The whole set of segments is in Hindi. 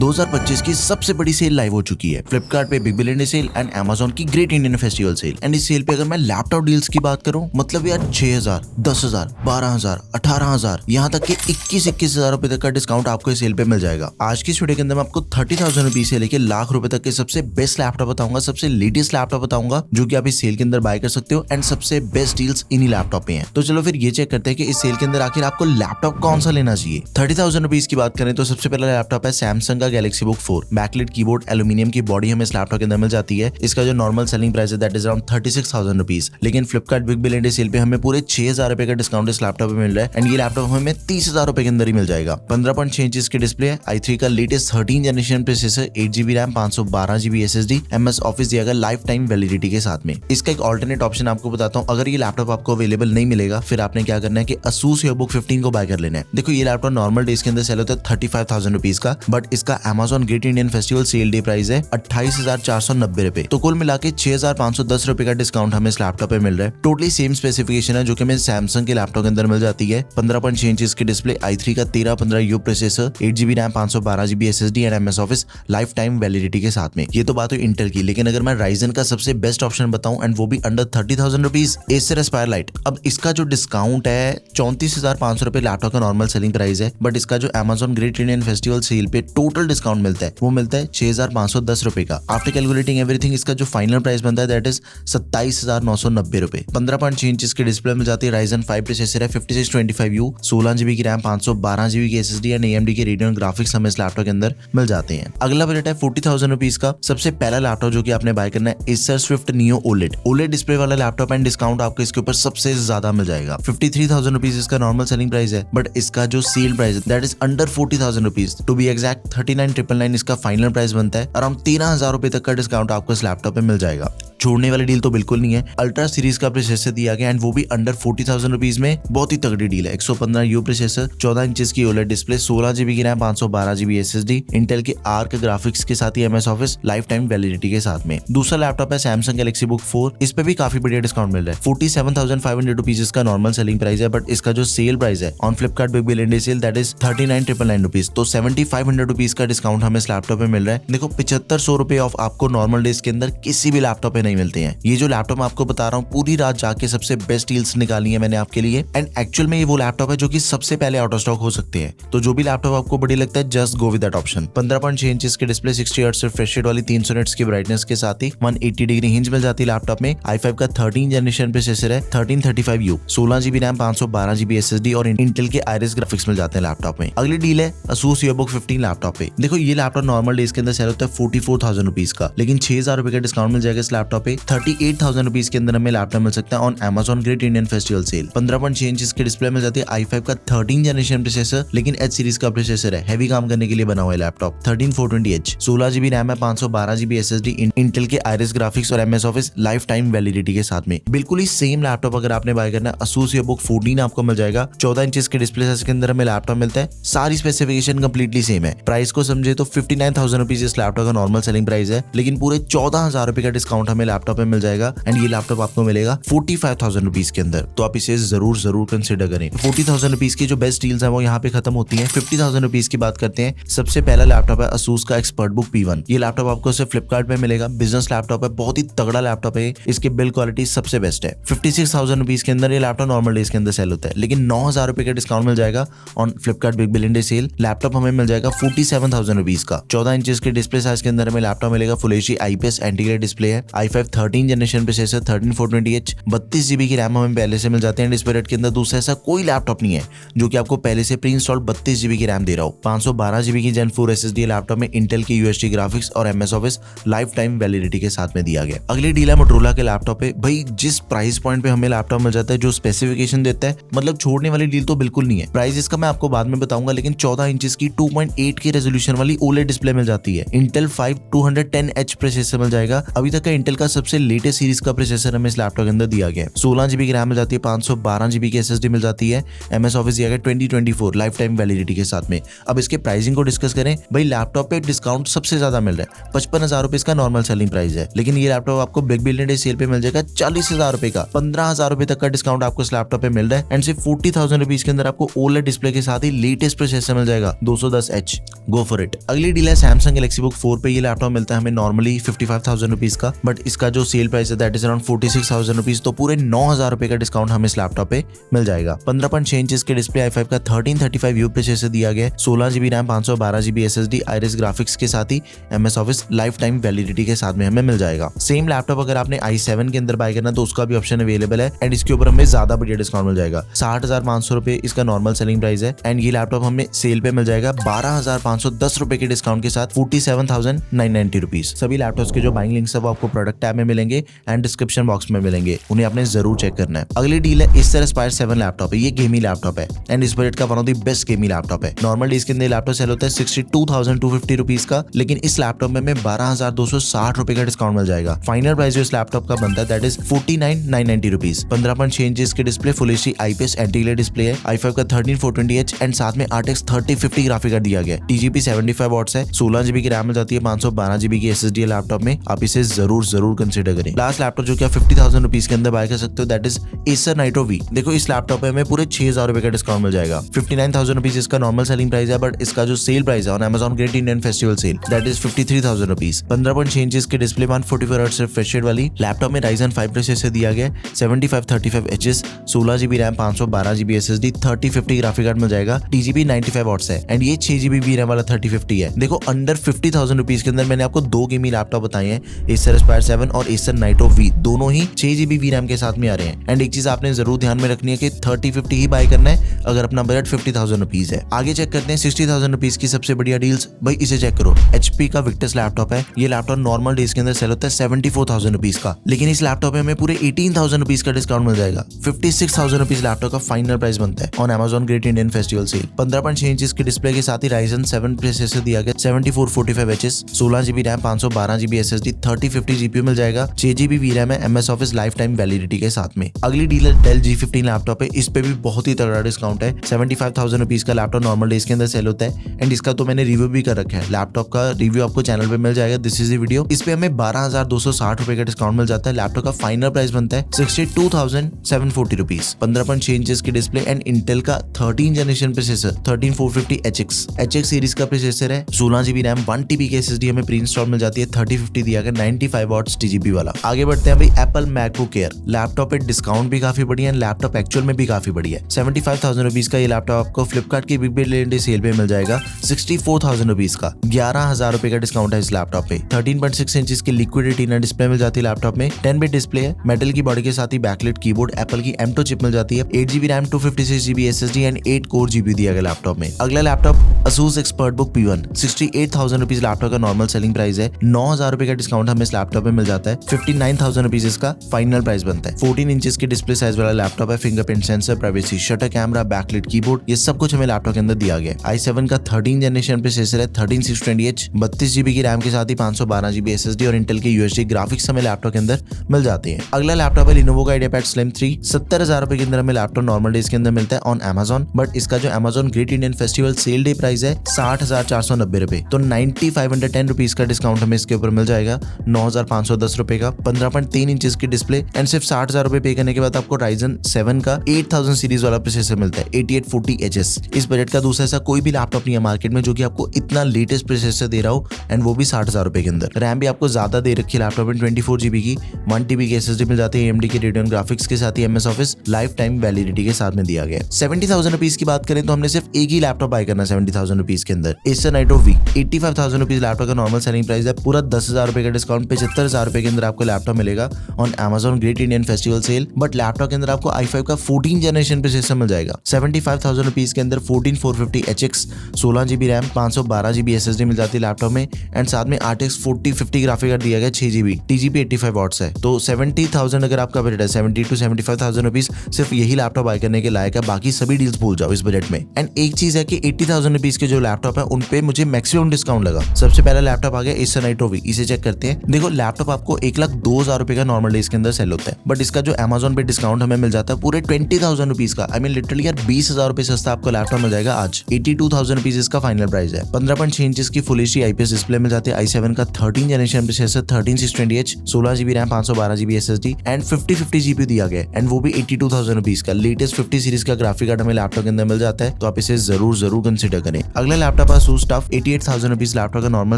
2025 की सबसे बड़ी सेल लाइव हो चुकी है। फ्लिपकार्ट पे big billion day sale and Amazon की great Indian festival sale. And इस सेल पे अगर मैं लैपटॉप डील्स की बात करूं, मतलब यार 6000, 10,000, 12,000, 18,000, यहाँ तक कि 21,000 रुपए तक का डिस्काउंट आपको इस सेल पे मिल जाएगा। आज की इस वीडियो के अंदर मैं आपको 30,000 रुपीज से लेकर लाख रुपए तक के सबसे बेस्ट लैपटॉप बताऊंगा, सबसे लेटेस्ट लैपटॉप बताऊंगा जो कि आप इस सेल के अंदर बाय कर सकते हो। एंड सबसे बेस्ट डील्स इन्हीं लैपटॉप पे हैं। तो चलो फिर ये चेक करते हैं कि इस सेल के अंदर आखिर आपको लैपटॉप कौन सा लेना चाहिए। 30,000 रुपीज की बात करें तो सबसे पहला लैपटॉप है सैमसंग का Galaxy book 4। Backlit keyboard, aluminium की बॉडी हमें इस लैपटॉप के अंदर मिल जाती है। इसका जो नॉर्मल सेलिंग प्राइस है दैट इज अराउंड 36,000 रुपीज, लेकिन Flipkart big billion day sale पे हमें पूरे 6,000 रुपए का डिस्काउंट इस लैपटॉप पे मिल रहा है। एंड ये लैपटॉप हमें 30,000 रुपए के अंदर ही मिल जाएगा। 15.6 इंच की डिस्प्ले है, i3 का latest 13 generation processor, 8GB RAM, 512GB SSD, MS office दिया गया लाइफ टाइम वैलिडिटी के साथ में। इसका एक ऑल्टरनेट ऑप्शन आपको बताता हूँ। अगर ये लैपटॉप आपको अवेलेबल नहीं मिलेगा फिर आपने क्या करना है कि Asus EBook 15 को बाय कर लेना है। देखो ये लैपटॉप नॉर्मल डेज के अंदर सेल होता है 35,000 रुपीज का, बट इसका Amazon great Indian festival sale day price है 28,490 रुपए। तो कुल मिला के 6,510 रुपए का डिस्काउंट हमें इस लैपटॉप पे मिल रहा है। टोटली सेम स्पेसिफिकेशन है जो कि हमें सैमसंग के लैपटॉप के अंदर मिल जाती है। 15.6 इंच की डिस्प्ले, i3 का 1315U processor, 8GB RAM, 512GB SSD and MS office life time validity के साथ में। ये तो बात हुई इंटेल की, लेकिन अगर मैं राइजन का सबसे बेस्ट ऑप्शन बताऊं एंड वो भी under 30,000 rupees, Acer aspire lite. अब इसका जो डिस्काउंट है 34,500 रुपए लैपटॉप का नॉर्मल सेलिंग प्राइस है, बट इसका जो Amazon great Indian festival sale पे टोटल डिस्काउंट मिलता है वो मिलता है 6,510 रुपए का। आफ्टर कैलकुलेटिंग एवरीथिंग इसका जो फाइनल प्राइस बनता है दैट इज 27,990 रुपए। 15.6 इंच की डिस्प्ले मिल जाती है, Ryzen 5 प्रोसेसर है, 5625U, 16GB की रैम, 512GB की SSD एंड AMD के रेडियन ग्राफिक्स हमें इस लैपटॉप के अंदर मिल जाते हैं। अगला बजट है 40,000 रुपीज का। सबसे पहला लैपटॉप जो कि आपने बाय करना है Acer Swift Neo OLED display वाला लैपटॉप एंड डिस्काउंट आपको इसके ऊपर सबसे ज्यादा मिल जाएगा। 53,000 रुपीज इसका नॉर्मल सेलिंग प्राइस है, बट इसका जो सेल प्राइस है that is under 40,000 rupees. To be exact 39,999 इसका फाइनल प्राइस बनता है। अराउंड 13,000 रुपए तक का डिस्काउंट आपको इस लैपटॉप पे मिल जाएगा। छोड़ने वाली डील तो बिल्कुल नहीं है। अल्ट्रा सीरीज का प्रोसेसर दिया गया एंड वो भी अंडर 40,000 रुपीज में। बहुत ही तगड़ी डील है। 115U प्रोसेसर, 14 इंच की OLED डिस्प्ले, 16GB की रैम, 512GB SSD, इंटेल के आर्क ग्राफिक्स के साथ ही MS office life time validity के साथ में। दूसरा लैपटॉप है सैमसंग गैलेक्सी बुक 4। इस पे भी काफी बढ़िया डिस्काउंट मिल रहा है। 47,500 रुपीज इसका नॉर्मल सेलिंग प्राइस है, बट इसका जो सेल प्राइस है on Flipkart big billion day sale that is 39,999 rupees. तो 7,500 रुपीज का डिस्काउंट हमें इस लैपटॉप पे मिल रहा है। देखो 7,500 रुपए ऑफ आपको नॉर्मल डेज के अंदर किसी भी लैपटॉप पे नहीं मिलते हैं। ये जो लैपटॉप मैं आपको बता रहा हूँ पूरी रात जाके सबसे बेस्ट डील्स निकाली है मैंने आपके लिए। एंड एक्चुअल में ये वो लैपटॉप है जो कि सबसे पहले आउट ऑफ स्टॉक हो सकते हैं। तो जो भी लैपटॉप आपको बढ़िया लगता है just go with that option. 15.6 inch की डिस्प्ले, 60 हर्ट्ज रिफ्रेश रेट वाली 300 निट्स की ब्राइटनेस के साथ ही 180 डिग्री हिंज मिल जाती है लैपटॉप में। i5 का 13 जनरेशन प्रोसेसर है, 1335U, 16GB RAM, 512GB SSD और इंटेल के आइरिस ग्राफिक्स मिल जाते हैं लैपटॉप में। अगली डील है Asus EBook 15 लैपटॉप पे। देखो ये लैपटॉप नॉर्मल डेज के अंदर सेल होता है 44,000 रुपीज का, लेकिन 6,000 रुपए का डिस्काउंट मिल जाएगा इस लैपटॉप पे। 38,000 रुपीज के अंदर हमें लैपटॉप मिल सकता है on Amazon great Indian festival sale. 15.6 inch की डिस्प्ले मिल जाती है, i5 का 13 जनरेशन प्रोसेसर, लेकिन H सीरीज का प्रोसेसर है, हैवी काम करने के लिए बना हुआ है लैपटॉप। 13420H, 16GB रैम है, 512GB SSD, इंटेल के आइरिस ग्राफिक्स और MS office life time validity के साथ में। बिल्कुल ही सेम लैपटॉप अगर आपने बाय करना है Asus EBook 14 आपको मिल जाएगा। 14 इंच के डिस्प्ले साइज के अंदर हमें लैपटॉप मिलता है। सारी स्पेसिफिकेशन कंप्लीटली सेम है। प्राइस को समझे तो 59,000 रुपीज इस लैपटॉप का नॉर्मल सेलिंग प्राइस है, लेकिन पूरे 14,000 रुपए का डिस्काउंट हमें लैपटॉप में मिल जाएगा। एंड ये लैपटॉप आपको मिलेगा 45,000 रुपीज के अंदर। तो आप इसे जरूर कंसिडर करें। 40,000 रुपीज की जो बेस्ट डील्स है वो यहाँ पे खत्म होती हैं। 50,000 रुपीज की बात करते हैं। सबसे पहला लैपटॉप है Asus का ExpertBook P1। ये लैपटॉप आपको सिर्फ फ्लिपकार्ट में मिलेगा। बिजनेस लैपटॉप है, बहुत ही तगड़ा लैपटॉप है। इसकी बिल्ड क्वालिटी सबसे बेस्ट है। 56,000 रुपीज के अंदर ये लैपटॉप नॉर्मल डेज के अंदर सेल होता है, लेकिन 9,000 रुपए का डिस्काउंट मिल जाएगा on Flipkart big billion day sale. Laptop हमें मिल जाएगा 47,000 रुपीज का। 14 इंच के डिस्प्ले साइज के अंदर हमें लैपटॉप मिलेगा। Full HD IPS integrated display है, i5 13 generation processor, 13420H, 32GB की रैम हमें पहले से मिल जाते हैं। डिस्प्ले रेट के अंदर दूसरा ऐसा कोई लैपटॉप नहीं है जो कि आपको पहले से प्री इंस्टॉल्ड 32GB की रैम दे रहा हो। 512GB की Gen 4 SSD लैपटॉप में इंटेल के UHD ग्राफिक्स और MS office life time validity के साथ में दिया गया। अगली डील है मोटोरोला के लैपटॉप पे। भाई जिस प्राइस पॉइंट पे हमें लैपटॉप मिल जाता है, जो स्पेसिफिकेशन देता है, मतलब छोड़ने वाली डील तो बिल्कुल नहीं है। प्राइस इसका मैं आपको बाद में बताऊंगा, लेकिन 14 इंच की 2.8 की रेजोल्यूशन वाली OLED डिस्प्ले मिल जाती है। इंटेल 5 210H प्रोसेसर मिल जाएगा। अभी तक का इंटेल का सबसे लेटेस्ट सीरीज का प्रोसेसर हमें इस लैपटॉप के अंदर दिया गया है। 16GB की रैम मिल जाती है, 512GB की SSD मिल जाती है, MS ऑफिस दिया गया 2024 लाइफ टाइम वैलिडिटी के साथ में। अब इसके प्राइसिंग को डिस्कस करें। भाई लैपटॉप पे डिस्काउंट सबसे ज्यादा मिल रहा है। 55,000 रुपए का नॉर्मल सेलिंग प्राइस है, लेकिन ये लैपटॉप आपको बिग बिलियन डे सेल पे मिल जाएगा 40,000 रुपए का। 15,000 रुपए तक का डिस्काउंट आपको इस लैपटॉप पे मिल रहा है। एंड सिर्फ 40,000 रुपीज के अंदर आपको OLED डिस्प्ले के साथ ही लेटेस्ट प्रोसेसर मिल जाएगा 210H। Go for it. अगली डील है सैमसंग गैलेक्सी बुक 4 पे। ये लैपटॉप मिलता है हमें नॉर्मली 55,000 रुपीज का, बट इसका जो सेल प्राइस है दैट इज अराउंड 46,000 रुपीज, तो पूरे 9,000 रुपए का डिस्काउंट हमें इस लैपटॉप पे मिल जाएगा। 15.6 इंच के डिस्प्ले i5 का 1335U प्रोसेसर दिया गया है, 16GB RAM 512GB SSD iris graphics के साथ ही MS office life time validity के साथ में हमें मिल जाएगा। सेम लैपटॉप अगर आपने i7 के अंदर बाय करना तो उसका भी ऑप्शन अवेलेबल है एंड इसके ऊपर हमें ज्यादा बढ़िया डिस्काउंट मिल जाएगा। 60,500 रुपए इसका नॉर्मल सेलिंग प्राइस है एंड ये लैपटॉप हमें सेल पे मिल जाएगा 12,510 रुपए के डिस्काउंट के साथ 47,990 रुपीज। सभी लैपटॉप्स के जो बाइंग लिंक्स है वो आपको प्रोडक्ट टैब में मिलेंगे एंड डिस्क्रिप्शन बॉक्स में मिलेंगे, उन्हें आपने जरूर चेक करना है। अगली डील है Acer Aspire 7 लैपटॉप है। ये गेमिंग लैपटॉप है एंड इस बजट का one of the best gaming laptop है। नॉर्मल डेज के अंदर लैपटॉप सेल होता है 62,250 रुपीज का, लेकिन इस लैपटॉप में हमें 12,260 रुपए का डिस्काउंट मिल जाएगा। फाइनल प्राइस जो इस लैपटॉप का बनता है दैट इज 49,990 रुपीज। 15.6 इंच के display, full HD IPS anti glare display है, i5 का 13420H एंड साथ में RTX 3050 ग्राफिक कार्ड दिया गया है। TGP 75 वॉट्स है, 16GB की रैम मिल जाती है, 512GB की SSD है लैपटॉप में। आप इसे जरूर कंसिडर करें। लास्ट लैपटॉप जो कि आप 50,000 रुपीज के अंदर बाय कर सकते हो that is Acer Nitro V। देखो इस लैपटॉप पे हमें पूरे 6,000 रुपए का डिस्काउंट मिल जाएगा। 59,000 रुपीज इसका नॉर्मल सेलिंग प्राइस है, बट इसका जो सेल प्राइस है on Amazon great Indian festival sale that is 53,000 rupees. 15.6 inch के डिस्प्ले 144 हर्ट्ज रिफ्रेश रेट वाली लैपटॉप में Ryzen 5 प्रोसेसर दिया गया है, 7535HS, 16GB RAM 512GB SSD 3050 graphic card मिल जाएगा। TGP 95 वॉट्स है एंड ये 6GB रैम वाला 3050 है। देखो अंडर 50,000 रुपीज के अंदर मैंने आपको दो गेमिंग लैपटॉप बताए हैं, Acer Aspire 7 और Acer Nitro V, दोनों ही 6GB रैम के साथ में आ रहे हैं। एंड एक चीज आपने जरूर ध्यान में रखनी है कि 3050 ही बाय करना है अगर अपना बजट 50,000 रुपीज है। आगे चेक करते हैं 60,000 रुपीज की सबसे बढ़िया डील्स। भाई इसे चेक करो, HP का Victus लैपटॉप है। ये लैपटॉप नॉर्मल डेज के अंदर सेल होता है 74,000 रुपीज का, लेकिन इस लैपटॉप में हमें पूरे 18,000 रुपीज का डिस्काउंट मिल जाएगा। 56,000 रुपीज लैपटॉप का फाइनल प्राइस बनता है on Amazon great Indian festival sale. 15.6 inch के डिस्प्ले के साथ ही Ryzen 7 प्रोसेसर दिया गया, 7445HS, 16GB RAM 512GB SSD 3050 GPU मिल जाएगा, 6GB VRAM है MS office life time validity के साथ में। अगली डीलर Dell G15 लैपटॉप है, इस पे भी बहुत ही तगड़ा डिस्काउंट है। 75,000 रुपीज का लैपटॉप नॉर्मल डेज के अंदर सेल होता है एंड इसका तो मैंने रिव्यू भी कर रखा है। लैपटॉप का रिव्यू आपको चैनल पे मिल जाएगा, दिस इज द वीडियो। इस पे हमें 12,260 रुपए का डिस्काउंट मिल जाता है। लैपटॉप का फाइनल प्राइस बनता है 62,740 रुपीज। 15.6 इंच की डिस्प्ले एंड इंटेल का 13 जनरेशन प्रोसेसर 13450HX सीरीज का प्रोसेसर है, 16GB रैम 1TB की SSD हमें प्री इंस्टॉल मिल जाती है, 3050 दिया गया, 95 वॉट्स TGP वाला। आगे बढ़ते हैं भाई एप्पल मैकबुक एयर लैपटॉप पे डिस्काउंट भी काफी बढ़िया है, लैपटॉप एक्चुअल में भी काफी बढ़िया है। 75,000 रुपीज का ये लैपटॉप आपको फ्लिपकार्ट की बिग बिलियन डे सेल पे मिल जाएगा 64,000 रुपीज का। 11,000 रुपए का डिस्काउंट है इस लैपटॉप पे। 13.6 इंच की लिक्विड रेटिना डिस्प्ले मिल जाती है लैपटॉप में, 10 बिट डिस्प्ले है, मेटल की बॉडी के साथ ही बैकलाइट कीबोर्ड, एप्पल की M2 चिप मिल जाती है, 8GB RAM 256GB SSD and 8 core GPU दिया गया लैपटॉप में। अगला laptop Asus ExpertBook P1, 68,000 rupees laptop का नॉर्मल सेलिंग प्राइस है। 9,000 रुपए का डिस्काउंट हमें इस लैपटॉप में मिल जाता है, 59,000 रुपीज इसका फाइनल प्राइस बनता है। 14 इंच की डिस्प्ले साइज वाला लैपटॉप है, fingerprint sensor, privacy, shutter camera, backlight keyboard, ये सब कुछ हमें लैपटॉप के अंदर दिया गया है। i7 का 13 जनरेशन प्रोसेसर है, 13620H, 32GB की रैम के साथ ही 512GB SSD और इंटेल के UHD ग्राफिक्स हमें लैपटॉप के अंदर मिल जाते हैं। अगला लैपटॉप है Lenovo का IdeaPad Slim 3, 70,000 रुपए के अंदर हमें लैपटॉप नॉर्मल डेज के अंदर मिलता है ऑन Amazon, बट इसका जो Amazon great Indian festival sale day price है 60,490 रुपए, तो 9,510 रुपीज का डिस्काउंट हमें इसके ऊपर मिल जाएगा, 9,510 रुपए का। 15.3 इंच की डिस्प्ले एंड सिर्फ 60,000 रुपए पे करने के बाद आपको Ryzen 7 का 8000 सीरीज वाला प्रोसेसर मिलता है, 8840HS। इस बजट का दूसरा ऐसा कोई भी लैपटॉप नहीं है मार्केट में जो कि आपको इतना लेटेस्ट प्रोसेसर दे रहा हो एंड वो भी 60,000 रुपए के अंदर। रैम भी आपको ज्यादा दे रखी है लैपटॉप में, 24GB की, 1TB की SSD मिल जाती है, AMD के Radeon ग्राफिक्स के साथ ही MS office life time validity के साथ में दिया गया है। 70,000 रुपीज की बात करें तो हमने सिर्फ एक ही लैपटॉप बाय करना 70,000 रुपीज के अंदर, Acer Nitro V। 85,000 rupees laptop का नॉर्मल सेलिंग प्राइस है, पूरा 10,000 रुपए का डिस्काउंट, 75,000 रुपए के अंदर आपको लैपटॉप मिलेगा on Amazon great Indian festival sale. But laptop के अंदर आपको i5 का 14 जनरेशन प्रोसेसर मिल जाएगा, 75,000 रुपीज के अंदर 14450HX, 16GB RAM 512GB SSD मिल जाती है लैपटॉप में एंड साथ में RTX 4050 ग्राफिक कार्ड दिया गया, 6GB, TGP 85 वॉट्स है। तो 70,000 अगर आपका बजट है, 70 to 75,000 रुपीज, सिर्फ यही लैपटॉप बाय करने के लायक है, बाकी सभी डील्स भूल जाओ इस बजट में। एंड एक चीज है कि 80,000 रुपीज के जो लैपटॉप है उन पे मुझे मैक्सिमम डिस्काउंट लगा। सबसे पहला लैपटॉप आ गया Acer Nitro V, इसे चेक करते हैं। देखो लैपटॉप आपको 1,02,000 रुपए का नॉर्मल डेज के अंदर सेल होता है, बट इसका जो Amazon पे डिस्काउंट हमें मिल जाता है पूरे 20,000 रुपीज का। आई मीन लिटरली यार 20,000 रुपए सस्ता आपको लैपटॉप मिल जाएगा आज। 82,000 रुपीज इसका फाइनल प्राइस है। 15.6 इंच की फुल एचडी IPS डिस्प्ले मिल जाती है, i7 का 13 generation processor, 13620H, 16GB RAM 512GB SSD and 5050 GPU दिया गया एंड वो भी 82,000 रुपीज का। लेटेस्ट 50 सीरीज का ग्राफिक कार्ड हमें लैपटॉप के अंदर मिल जाता है, तो आप इसे जरूर कंसिडर करें। अगला laptop ASUS TUF 88,000 rupees laptop का नॉर्मल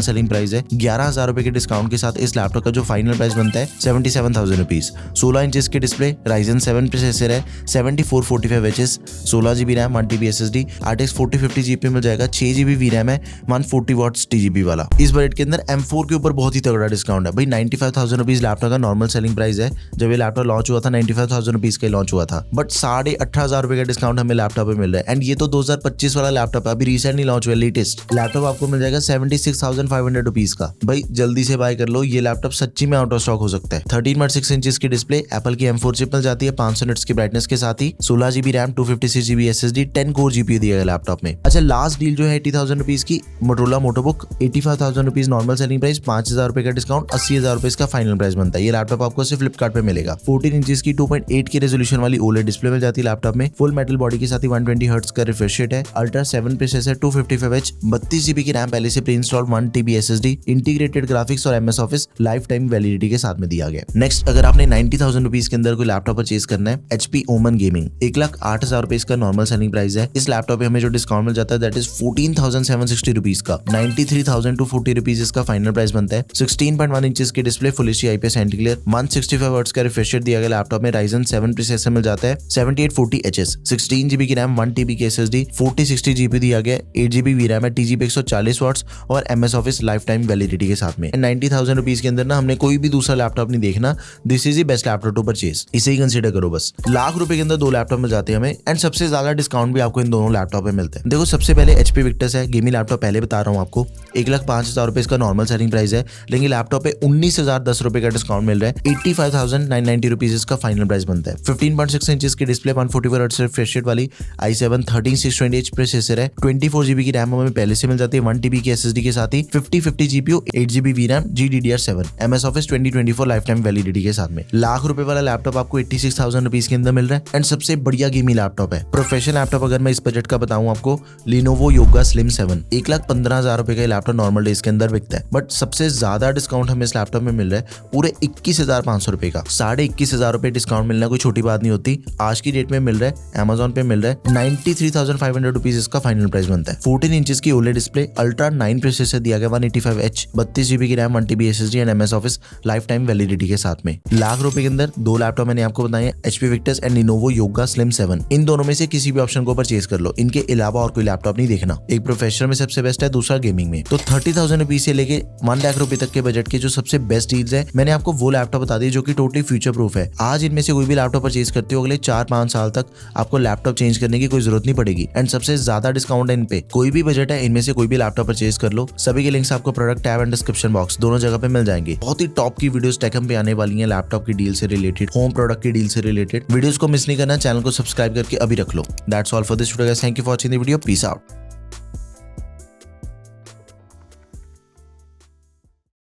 सेलिंग प्राइस है। 11,000 रुपए के डिस्काउंट के साथ इस लैपटॉप का जो फाइनल प्राइस बनता है 77,000 रुपीज। 16 इंचेस की डिस्प्ले, Ryzen 7 प्रोसेसर है, 7445Hz, 16GB RAM, 1TB SSD, RTX 4050 GPU मिल जाएगा, 6GB VRAM है, 140 वॉट्स TGP वाला। इस बजट के अंदर M4 के ऊपर बहुत ही तगड़ा डिस्काउंट है भाई। 95,000 रुपीज लैपटॉप का नॉर्मल सेलिंग प्राइस है। जब ये लैपटॉप लॉन्च हुआ था 95,000 रुपीज का लॉन्च हुआ था, बट 18,500 रुपए का डिस्काउंट हमें लैपटॉप पे मिल रहा है। एंड ये तो 2025 वाला लैपटॉप है, अभी रिसेंटली लॉन्च हुआ लेटेस्ट लैपटॉप आपको मिल जाएगा 76,500 रुपीज का। भाई जल्दी से बाय कर लो, ये लैपटॉप सच्ची में आउट ऑफ स्टॉक हो सकता है। 13.6 इंचेस की डिस्प्ले, एप्पल की M4 चिप मिल जाती है 500 निट्स की ब्राइटनेस के साथ ही, 16GB RAM, 256GB SSD, 10 core GPU दिया गया लैपटॉप में। अच्छा, लास्ट डील जो है 80,000 रुपीज की, Motorola Motobook 85,000 rupees normal selling price, 5,000 रुपए का डिस्काउंट, 80,000 रुपए का फाइनल प्राइस बनता है। ये लैपटॉप आपको सिर्फ फ्लिपकार्ट पे मिलेगा। 14 इंचेस की 2.8 की रेजोल्यूशन वाली OLED डिस्प्ले मिल जाती है लैपटॉप में। फुल मेटल बॉडी के साथ ही 120 हर्ट्ज का रिफ्रेश रेट है, अल्ट्रा 7 प्रोसेसर, 255H, 32GB की रैम पहले से pre installed, 1TB SSD, integrated graphics और MS office life time validity के साथ में दिया गया। नेक्स्ट, अगर आपने 90,000 रुपीज के अंदर कोई लैपटॉप परचेज करना है, HP ओमन गेमिंग 1,08,000 रुपए का नॉर्मल सेलिंग प्राइस है। इस लैपटॉप पे हमें जो डिस्काउंट मिल जाता है दैट इज 14,760 रुपीज का, 93,240 रुपीज इसका फाइनल प्राइस बनता है। 16.1 इंचेस की display, full HD IPS anti glare, 165 hertz का रिफ्रेश रेट दिया गया लैपटॉप में। Ryzen 7 प्रोसेसर मिल जाता है, 7840Hz, 16GB की रैम, 1TB की SSD, 4060 GPU दिया गया, 8GB VRAM है, TGP 140 वॉट्स और MS office life time validity के साथ में। 90,000 रुपीज के अंदर ना हमने कोई भी दूसरा लैपटॉप नहीं देखना, this is the best laptop to purchase, इसे ही कंसीडर करो बस। लाख रुपए के अंदर 2 लैपटॉप मिल जाते हैं हमें, एंड सबसे ज्यादा डिस्काउंट भी आपको इन दोनों लैपटॉप पे मिलते हैं। देखो, सबसे पहले HP Victus है, गेमिंग लैपटॉप पहले बता रहा हूँ आपको, 1,05,000 रुपए इसका नॉर्मल सेलिंग प्राइस है, लेकिन लैपटॉप पे 19,010 रुपए का डिस्काउंट मिल रहा है, 85,990 रुपीज इसका फाइनल प्राइस बनता है। 15.6 इंचेस की डिस्प्ले, 144 हर्ट्ज रिफ्रेश रेट वाली, i7 13620H प्रोसेसर है, 24GB की रैम हमें पहले से मिल जाती है, 1TB की SSD के साथ ही, 5050 GPU, 8GB VRAM, GDDR7, MS office 2024 life time validity के साथ में। लाख रुपए वाला लैपटॉप आपको 86,000 रुपीज के अंदर मिल रहा है, एंड सबसे बढ़िया गेमिंग लैपटॉप है। प्रोफेशनल लैपटॉप अगर मैं इस बजट का बताऊं आपको, Lenovo Yoga Slim 7, 1,15,000 रुपए का लैपटॉप नॉर्मल डेज के अंदर बिकता है, बट सबसे ज्यादा डिस्काउंट हमें इस लैपटॉप में मिल रहा है पूरे 21,500 रुपए का। 21,500 रुपए डिस्काउंट मिलना कोई छोटी बात नहीं होती। आज की डेट में मिल रहा है, Amazon पे मिल रहा है 93,500 रुपीज इसका फाइनल प्राइस बनता है। 14 इंचेस की OLED डिस्प्ले, अल्ट्रा 9 प्रोसेसर दिया गया, 185H, 32GB की RAM, 1TB SSD and MS office life time validity के साथ में। लाख रुपए के अंदर 2 लैपटॉप मैंने आपको बताए, HP Victus and Lenovo Yoga Slim 7। इन दोनों में से किसी भी ऑप्शन को परचेज कर लो, इनके अलावा और कोई लैपटॉप नहीं देखना। एक प्रोफेशनल में सबसे बेस्ट है, दूसरा गेमिंग में। तो 30,000 रुपीज से लेके 1 लाख रुपए तक के बजट के जो सबसे बेस्ट डील्स है, मैंने आपको वो लैपटॉप बता दी जो कि टोटली फ्यूचर प्रूफ है। आज इनमें से कोई भी लैपटॉप परचेज करते हो, अगले 4-5 साल तक आपको लैपटॉप चेंज करने की कोई जरूरत नहीं पड़ेगी, एंड सबसे ज्यादा डिस्काउंट है इन पे। कोई भी बजट है, इनमें से कोई भी लैपटॉप परचेज कर लो। सभी के लिंक्स आपको product tab and description box दोनों जगह पे मिल जाएंगे। बहुत ही टॉप की वीडियोस टेकम पे आने वाली हैं, लैपटॉप की डील से रिलेटेड, होम प्रोडक्ट की डील से रिलेटेड। वीडियोस को मिस नहीं करना, चैनल को सब्सक्राइब करके अभी रख लो। That's all for this video guys, thank you for watching the video, peace out.